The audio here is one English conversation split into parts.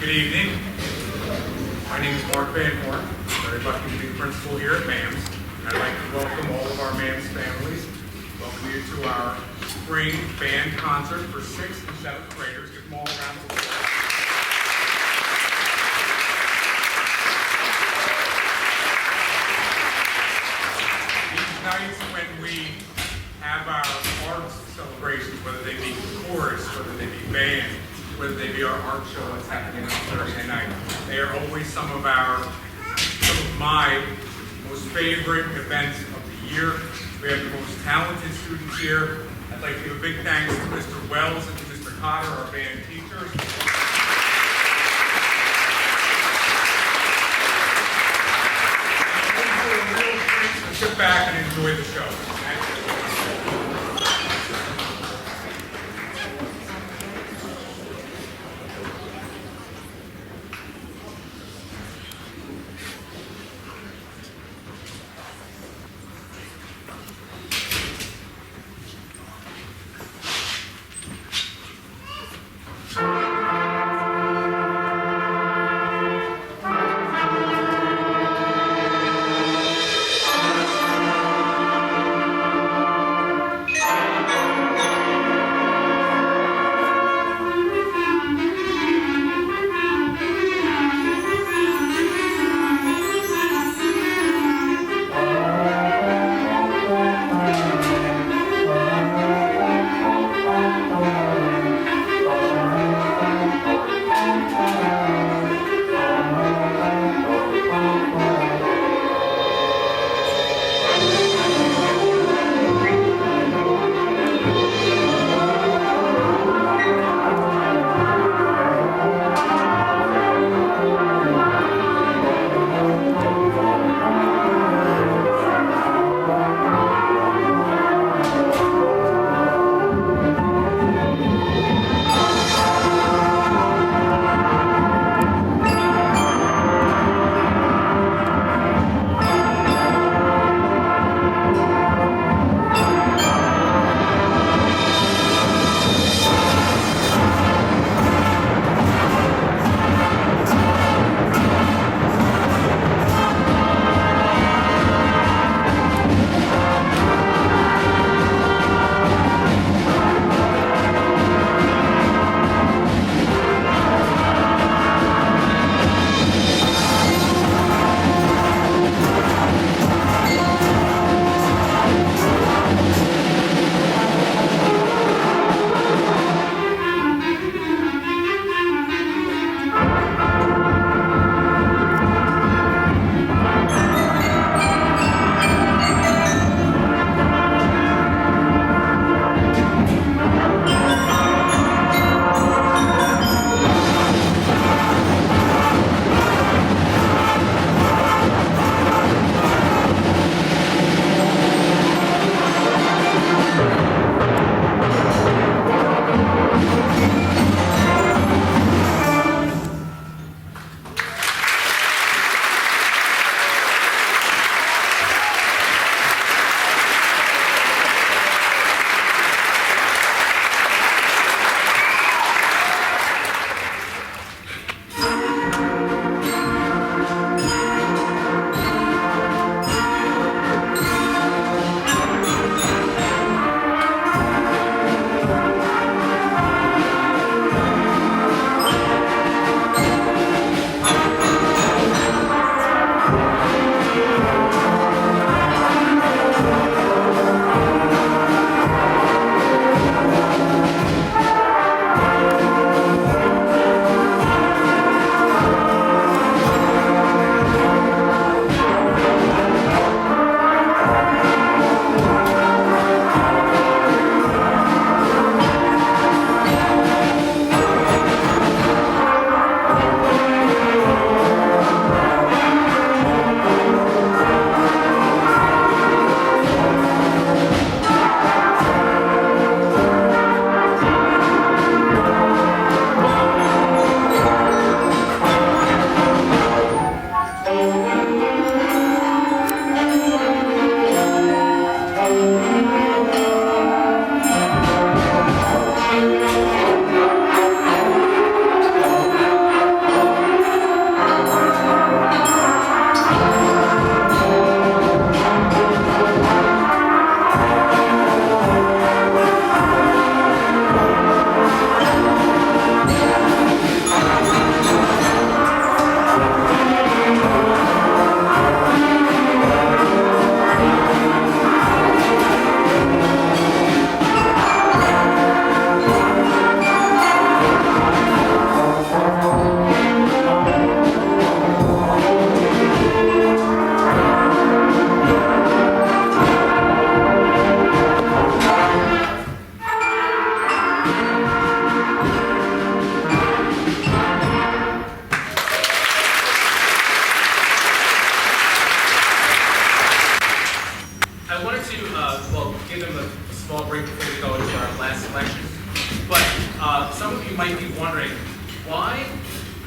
Good evening. My name is Mark Van Horn. I'm very lucky to be the principal here at MAMS. And I'd like to welcome all of our MAMS families. Welcome you to our spring band concert for 6th and 7th graders. Give them all a round of applause. These nights when we have our arts celebrations, whether they be chorus, whether they be band, whether they be our art show that's happening on Thursday night. They are always some of my most favorite events of the year. We have the most talented students here. I'd like to give a big thanks to Mr. Wells and to Mr. Cotter, our band teachers. And a real treat to sit back and enjoy the show. Thank you.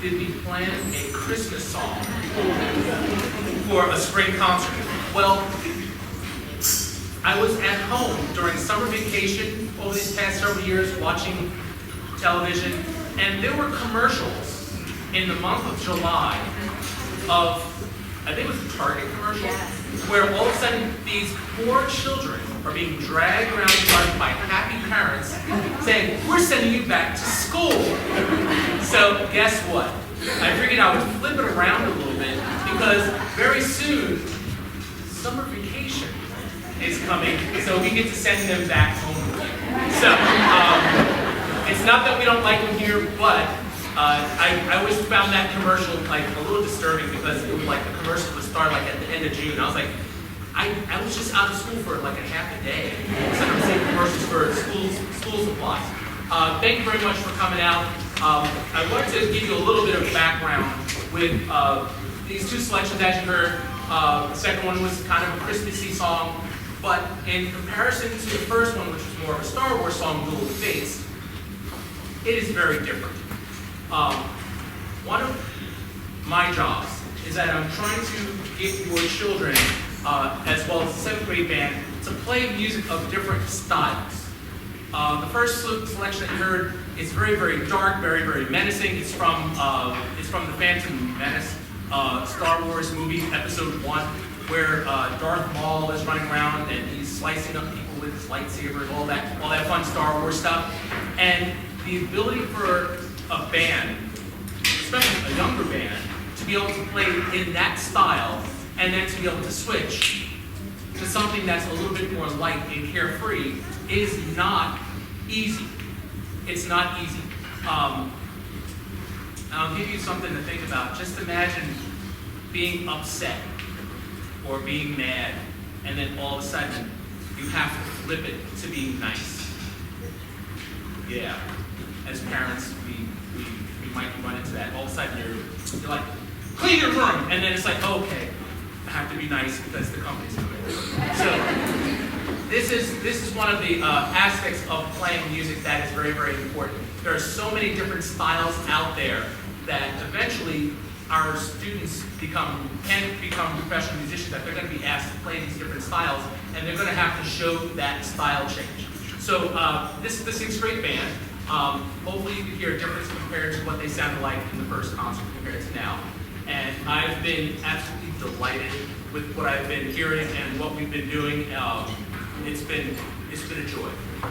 did we plan a Christmas song for a spring concert? Well, I was at home during summer vacation over these past several years watching television, and there were commercials in the month of July of, I think it was a Target commercial, where all of a sudden these poor children are being dragged around the garden by happy parents saying, we're sending you back to school. So guess what? I figured I would flip it around a little bit because very soon, summer vacation is coming, so we get to send them back home. So it's not that we don't like them here, but I always found that commercial like a little disturbing because it was like the commercial would start like at the end of June. I was like, I was just out of school for like a half a day. So I'm saying commercials for school supplies. Thank you very much for coming out. I wanted to give you a little bit of background with these two selections that you heard. The second one was kind of a Christmassy song, but in comparison to the first one, which was more of a Star Wars song, Duel of the Fates, it is very different. One of my jobs is that I'm trying to get your children, as well as the 7th grade band, to play music of different styles. The first selection that you heard is very, very dark, very, very menacing. It's from the Phantom Menace, Star Wars movie, Episode 1, where Darth Maul is running around and he's slicing up people with his lightsabers, all that fun Star Wars stuff. And the ability for a band, especially a younger band, to be able to play in that style and then to be able to switch to something that's a little bit more light and carefree is not easy. It's not easy. I'll give you something to think about. Just imagine being upset or being mad, and then all of a sudden you have to flip it to being nice. Yeah. As parents, we might run into that. All of a sudden you're like, clean your room, and then it's like, okay, I have to be nice because the company's coming. So this is one of the aspects of playing music that is very, very important. There are so many different styles out there that eventually our students can become professional musicians, that they're going to be asked to play these different styles, and they're going to have to show that style change. So this is the 6th grade band. Hopefully you can hear a difference compared to what they sounded like in the first concert compared to now. And I've been absolutely delighted with what I've been hearing and what we've been doing. It's been a joy.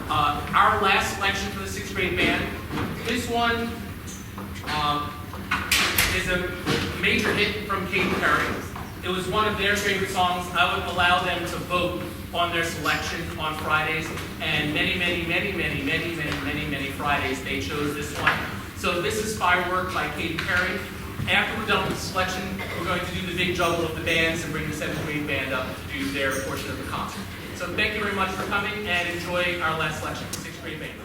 Our last selection for the 6th grade band, this one is a major hit from Katy Perry. It was one of their favorite songs. I would allow them to vote on their selection on Fridays, and many Fridays they chose this one. So this is Firework by Katy Perry. After we're done with the selection, we're going to do the big juggle of the bands and bring the 7th grade band up to do their portion of the concert. So thank you very much for coming and enjoy our last selection for 6th grade band.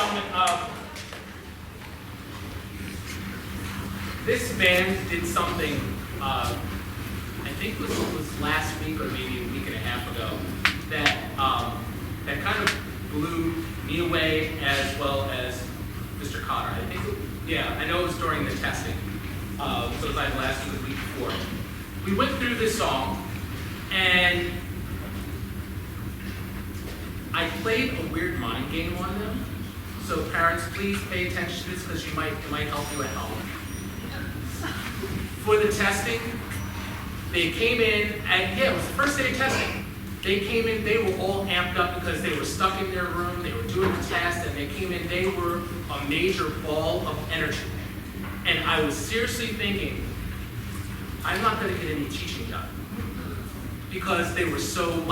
gentlemen, this band did something, I think it was last week or maybe a week and a half ago, that kind of blew me away as well as Mr. Cotter. I think, I know it was during the testing, so it was like last week or the week before. We went through this song, and I played a weird mind game on them. So parents, please pay attention to this because it might help you at home. For the testing, they came in, and it was the first day of testing. They came in, they were all amped up because they were stuck in their room, they were doing the test, and they came in, they were a major ball of energy. And I was seriously thinking, I'm not gonna get any teaching done. Because they were so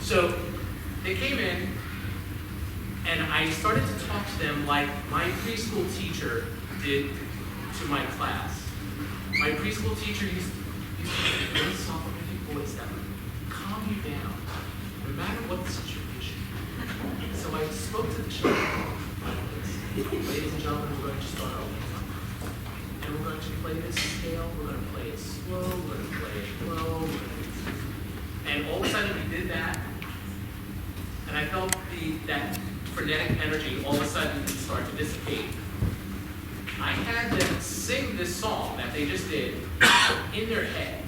so they came in, and I started to talk to them like my preschool teacher did to my class. My preschool teacher used to have a very soft voice that would calm you down, no matter what the situation. So I spoke to the children like this. Ladies and gentlemen, we're going to start our song. And we're going to play this scale, we're going to play it slow, we're going to play it low, and all of a sudden we did that, and I felt that frenetic energy all of a sudden start to dissipate. I had them sing this song that they just did in their head,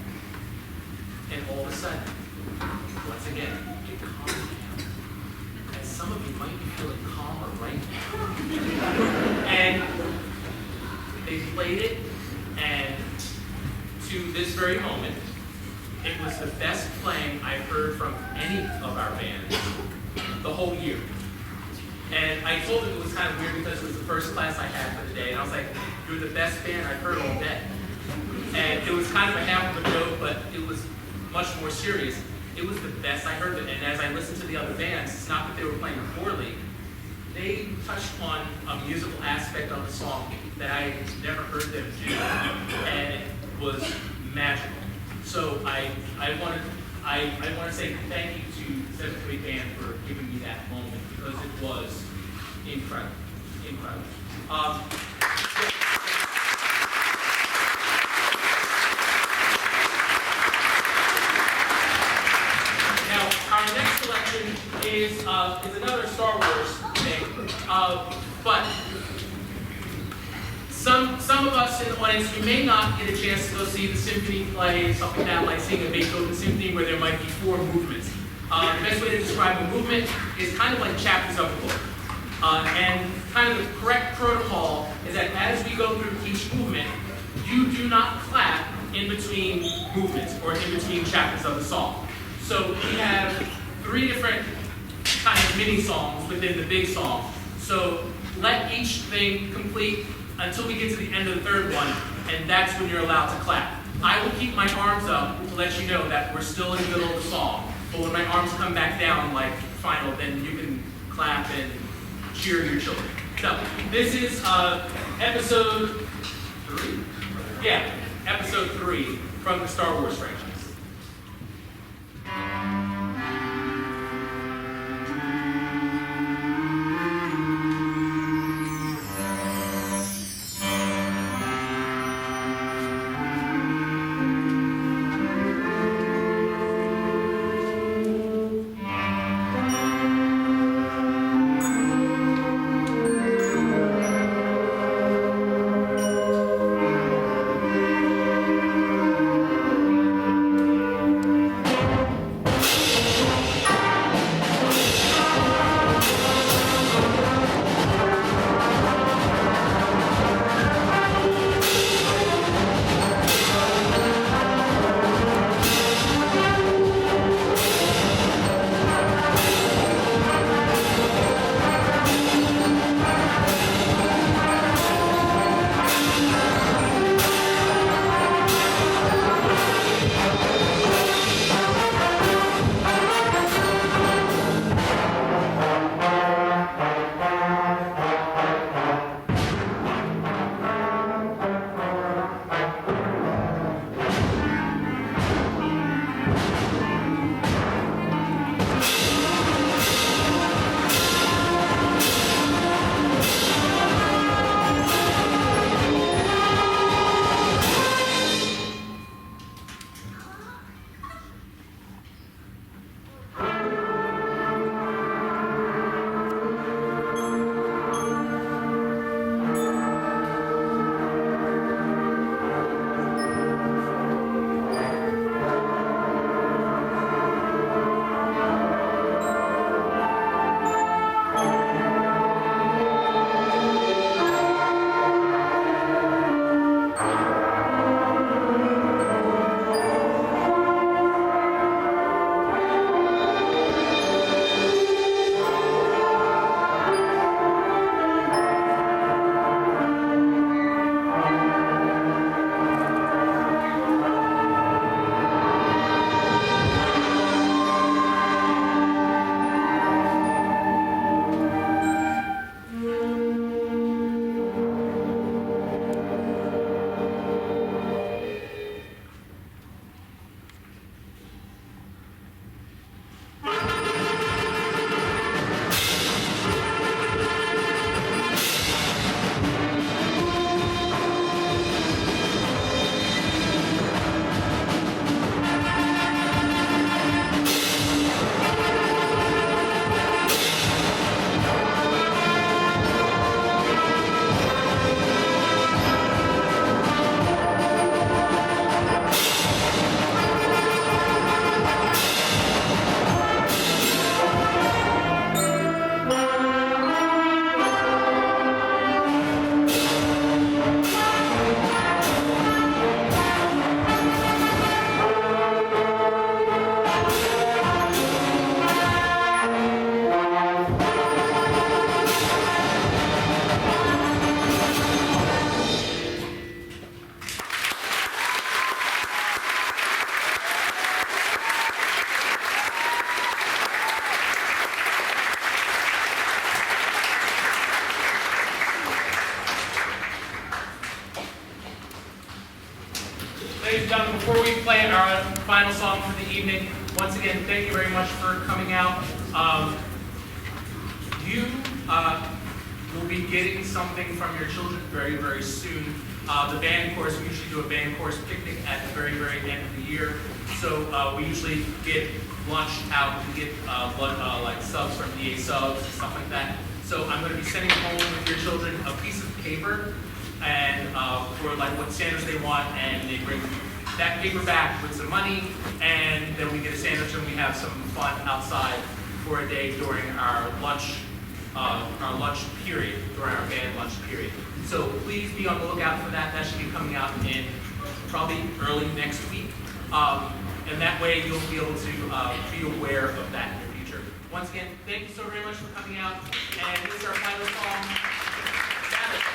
and all of a sudden, once again, it calmed down. And some of you might be feeling calmer right now. And they played it, and to this very moment, it was the best playing I've heard from any of our bands the whole year. And I told them it was kind of weird because it was the first class I had for the day, and I was like, you're the best band I've heard all day. And it was kind of a half of a joke, but it was much more serious. It was the best I heard of it, and as I listened to the other bands, it's not that they were playing poorly, they touched on a musical aspect of the song that I never heard them do, and it was magical. So I want to say thank you to the 7th grade band for giving me that moment because it was incredible, incredible. Now our next selection is another Star Wars thing, but some of us in the audience, we may not get a chance to go see the symphony play, something like that, like seeing a Beethoven symphony where there might be 4 movements. The best way to describe a movement is kind of like chapters of a book. And kind of the correct protocol is that as we go through each movement, you do not clap in between movements or in between chapters of the song. So we have 3 different kind of mini songs within the big song. So let each thing complete until we get to the end of the 3rd one, and that's when you're allowed to clap. I will keep my arms up to let you know that we're still in the middle of the song, but when my arms come back down, like final, then you can clap and cheer your children. So, this is episode 3? Yeah, episode 3 from the Star Wars franchise. final song for the evening. Once again, thank you very much for coming out. You will be getting something from your children very, very soon. The band course, we usually do a band course picnic at the very, very end of the year. So we usually get lunch out, we get like subs from EA Subs and stuff like that. So I'm going to be sending home with your children a piece of paper and for like what sandwich they want, and they bring that paper back with some money, and then we get a sandwich and we have some fun outside for a day during our lunch period, during our band lunch period. So please be on the lookout for that. That should be coming out in probably early next week. And that way you'll be able to be aware of that in the future. Once again, thank you so very much for coming out. And this is our final song, Sabbath.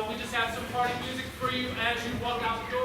We just have some party music for you as you walk out the door.